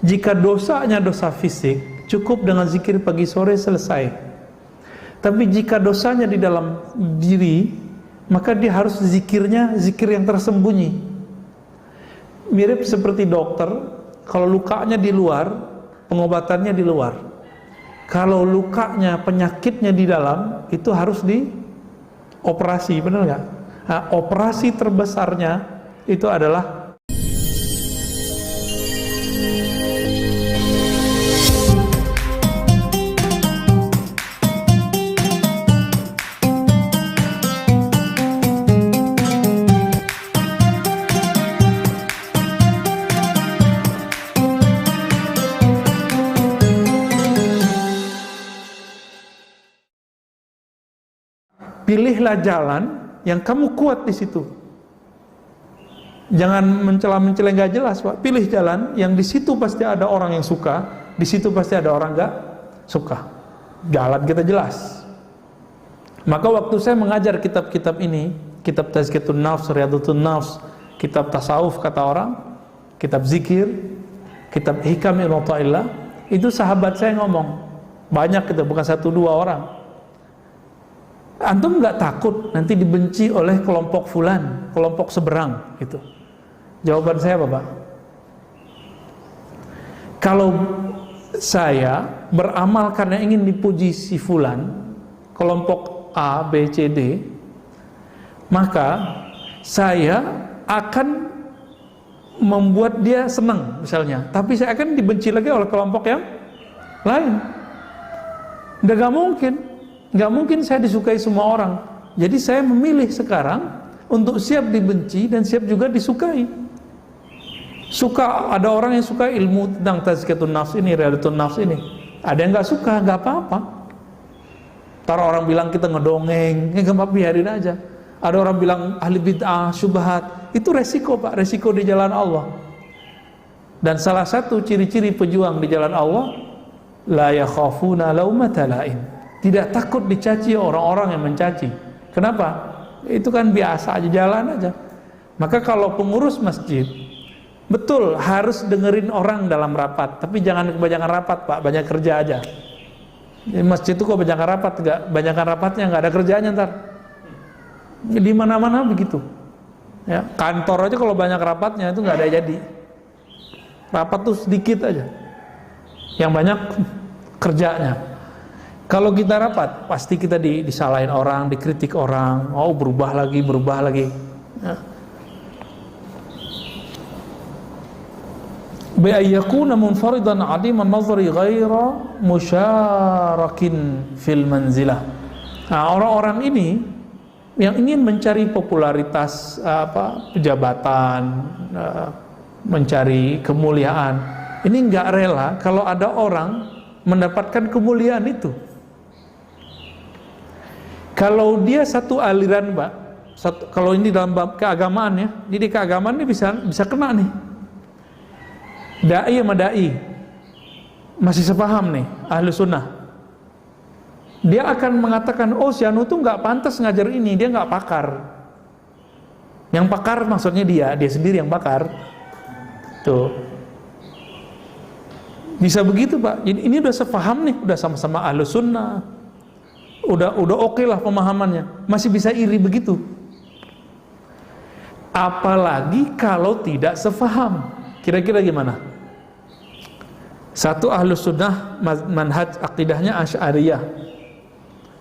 Jika dosanya dosa fisik, cukup dengan zikir pagi sore selesai. Tapi jika dosanya di dalam diri, maka dia harus zikirnya zikir yang tersembunyi. Mirip seperti dokter, kalau lukanya di luar, pengobatannya di luar. Kalau lukanya, penyakitnya di dalam, itu harus dioperasi, benar nggak? Nah, operasi terbesarnya itu adalah pilihlah jalan yang kamu kuat di situ. Jangan mencela-mencela nggak jelas, Pak. Pilih jalan yang di situ pasti ada orang yang suka, di situ pasti ada orang nggak suka. Jalan kita jelas. Maka waktu saya mengajar kitab-kitab ini, kitab Tazkiyatun Nafs, Riyadhatun Nafs, kitab tasawuf kata orang, kitab zikir, kitab Hikam Ibnu Athaillah, itu sahabat saya ngomong, banyak itu, bukan 1-2 orang. Antum nggak takut nanti dibenci oleh kelompok fulan, kelompok seberang gitu? Jawaban saya apa, Pak? Kalau saya beramal karena ingin dipuji si fulan, kelompok A, B, C, D, maka saya akan membuat dia senang misalnya, tapi saya akan dibenci lagi oleh kelompok yang lain. Nggak mungkin. Nggak mungkin saya disukai semua orang. Jadi saya memilih sekarang untuk siap dibenci dan siap juga disukai. Suka, ada orang yang suka ilmu tentang Tazkiyatun Nafs ini, Riyadhatun Nafs ini. Ada yang nggak suka, nggak apa-apa. Ntar orang bilang kita ngedongeng, nggak apa-apa, biarin aja. Ada orang bilang ahli bid'ah, syubhat, itu resiko, Pak, resiko di jalan Allah. Dan salah satu ciri-ciri pejuang di jalan Allah, la yakhafuna laumata laim. Tidak takut dicaci orang-orang yang mencaci. Kenapa? Itu kan biasa aja, jalan aja. Maka kalau pengurus masjid, betul harus dengerin orang dalam rapat, tapi jangan kebanyakan rapat, Pak, banyak kerja aja. Di masjid itu kok banyakan rapat, enggak, banyakan rapatnya nggak ada kerjanya ntar. Di mana-mana begitu. Ya, kantor aja kalau banyak rapatnya itu nggak ada jadi. Rapat tuh sedikit aja. Yang banyak kerjanya. Kalau kita rapat, pasti kita disalahin orang, dikritik orang, oh berubah lagi. Ya. Bi'ayyakuna munfaridan 'adiman nazari ghaira musyarakin fil manzilah. Nah, orang-orang ini yang ingin mencari popularitas, jabatan, mencari kemuliaan, ini nggak rela kalau ada orang mendapatkan kemuliaan itu. Kalau dia satu aliran, Pak, kalau ini dalam bab keagamaan ya, jadi keagamaan ini bisa kena nih. Dai sama dai masih sepaham nih, ahlu sunnah. Dia akan mengatakan, oh si Anu tuh nggak pantas ngajar ini, dia nggak pakar. Yang pakar maksudnya dia sendiri yang pakar. Tuh. Bisa begitu, Pak. Ini udah sepaham nih, udah sama-sama ahlu sunnah. Udah oke lah pemahamannya, masih bisa iri begitu. Apalagi kalau tidak sefaham. Kira-kira gimana? Satu ahlu sunnah manhaj akidahnya Asy'ariyah,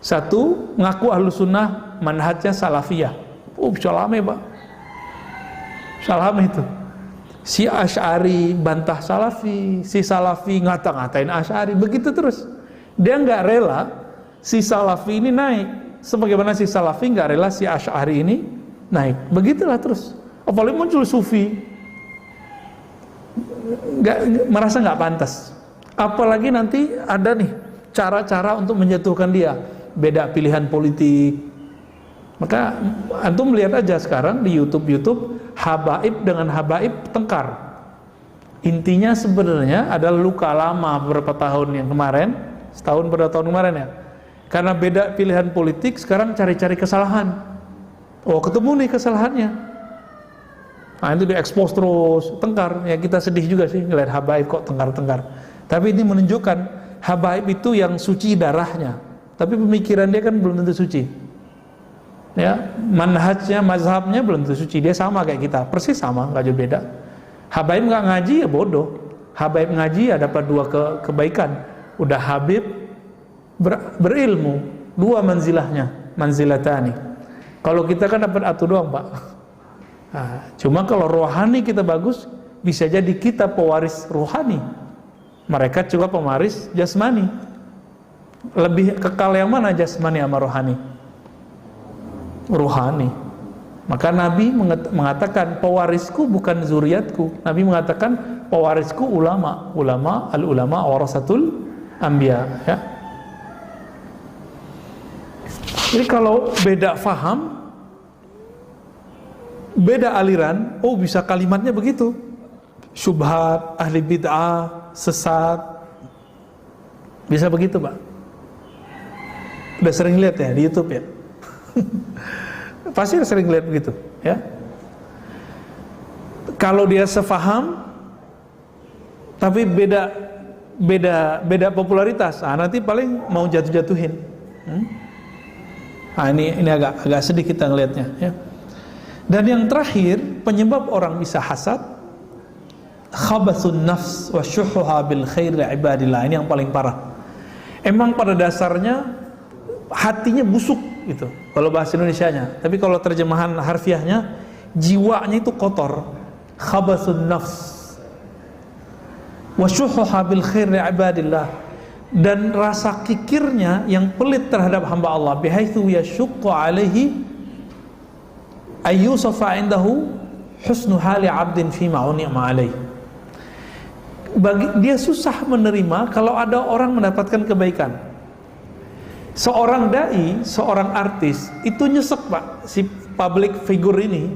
satu ngaku ahlu sunnah manhajnya Salafiyah. Oh salame, Pak, salame itu. Si Asy'ari bantah Salafi, si Salafi ngata-ngatain Asy'ari, begitu terus. Dia nggak rela si Salafi ini naik, sebagaimana si Salafi nggak rela si Asy'ari ini naik. Begitulah terus. Apalagi muncul Sufi, merasa nggak pantas. Apalagi nanti ada nih cara-cara untuk menjatuhkan dia, beda pilihan politik. Maka antum lihat aja sekarang di YouTube habaib dengan habaib tengkar. Intinya sebenarnya adalah luka lama beberapa tahun yang kemarin, setahun pada tahun kemarin ya. Karena beda pilihan politik, sekarang cari-cari kesalahan. Oh, ketemu nih kesalahannya. Nah, itu diekspos terus, tengkar. Ya kita sedih juga sih ngeliat habaib kok tengkar-tengkar. Tapi ini menunjukkan habaib itu yang suci darahnya, tapi pemikiran dia kan belum tentu suci. Ya, manhajnya, mazhabnya belum tentu suci. Dia sama kayak kita, persis sama, nggak jauh beda. Habaib nggak ngaji ya bodoh. Habaib ngaji ya dapat dua kebaikan. Udah habib berilmu, dua manzilahnya, manzilatani. Kalau kita kan dapat satu doang, Pak. Nah, cuma kalau rohani kita bagus, bisa jadi kita pewaris rohani. Mereka juga pewaris jasmani. Lebih kekal yang mana jasmani sama rohani? Rohani. Maka Nabi mengatakan pewarisku bukan zuriatku. Nabi mengatakan pewarisku ulama. Ulama, al-ulama warasatul anbiya, ya. Jadi kalau beda faham, beda aliran, oh bisa kalimatnya begitu. Syubhat, ahli bid'ah, sesat. Bisa begitu, Pak. Udah sering lihat ya di YouTube ya. Pasti sering lihat begitu, ya. Kalau dia sefaham tapi beda popularitas, nanti paling mau jatuh-jatuhin. Nah, ini agak sedih kita ngelihatnya, ya. Dan yang terakhir, penyebab orang bisa hasad, khabathun nafs wa syuhuha bil khair li ibadillah. Ini yang paling parah. Emang pada dasarnya hatinya busuk gitu, kalau bahasa Indonesianya. Tapi kalau terjemahan harfiahnya, jiwanya itu kotor. Khabathun nafs wa syuhuha bil khair li ibadillah. Dan rasa kikirnya yang pelit terhadap hamba Allah, bihaitsu yashuqqu alaihi ayyusafa indahu husnu hali 'abdin fi ma'unima alaih. Dia susah menerima kalau ada orang mendapatkan kebaikan. Seorang dai, seorang artis itu nyesek, Pak, si public figure ini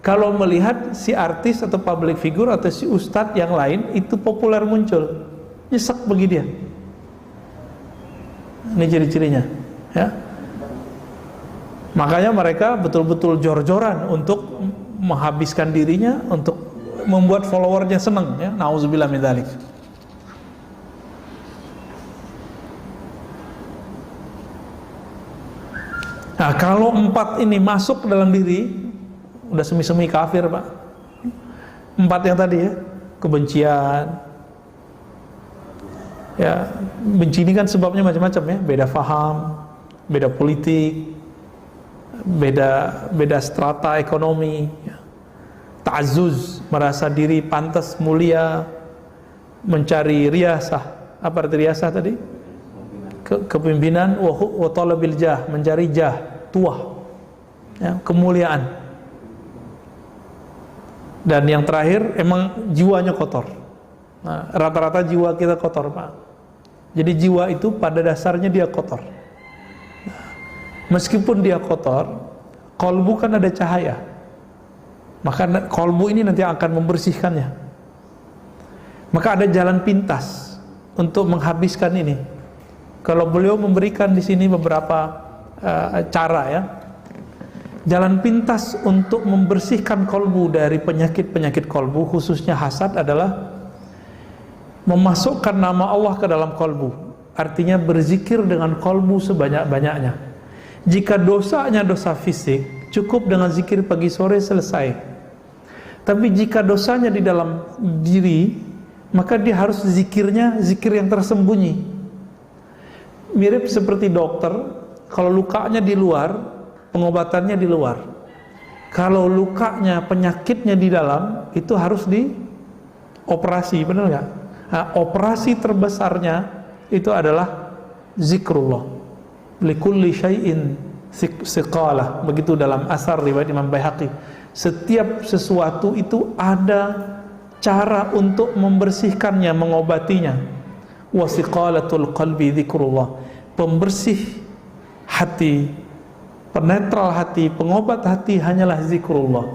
kalau melihat si artis atau public figure atau si ustadz yang lain itu populer muncul, nyesek bagi dia. Ini ciri-cirinya, ya. Makanya mereka betul-betul jor-joran untuk menghabiskan dirinya, untuk membuat followernya senang, ya. Nauzubillah min dzalik. Nah, kalau empat ini masuk ke dalam diri, udah semi-semi kafir, Pak. Empat yang tadi, ya, kebencian. Ya, benci ini kan sebabnya macam-macam, ya. Beda faham, beda politik, beda strata ekonomi, ya. Ta'azzuz, merasa diri pantas, mulia, mencari riyasah. Apa arti riyasah tadi? Kepemimpinan, wa talabil jah, mencari jah, tuah, ya, kemuliaan. Dan yang terakhir, emang jiwanya kotor. Nah, rata-rata jiwa kita kotor, Pak. Jadi jiwa itu pada dasarnya dia kotor. Nah, meskipun dia kotor, kolbu kan ada cahaya. Maka kolbu ini nanti akan membersihkannya. Maka ada jalan pintas untuk menghabiskan ini. Kalau beliau memberikan di sini beberapa cara, ya. Jalan pintas untuk membersihkan kolbu dari penyakit-penyakit kolbu, khususnya hasad, adalah memasukkan nama Allah ke dalam kolbu. Artinya berzikir dengan kolbu sebanyak-banyaknya. Jika dosanya dosa fisik, cukup dengan zikir pagi sore selesai. Tapi jika dosanya di dalam diri, maka dia harus zikirnya zikir yang tersembunyi. Mirip seperti dokter, kalau lukanya di luar, pengobatannya di luar. Kalau lukanya, penyakitnya di dalam, itu harus dioperasi, benar nggak? Nah, operasi terbesarnya itu adalah zikrullah. Likulli syai'in siqalah. Begitu dalam asar riwayat Imam Baihaqi. Setiap sesuatu itu ada cara untuk membersihkannya, mengobatinya. Wasiqalatul qalbi zikrullah. Pembersih hati, penetral hati, pengobat hati hanyalah zikrullah.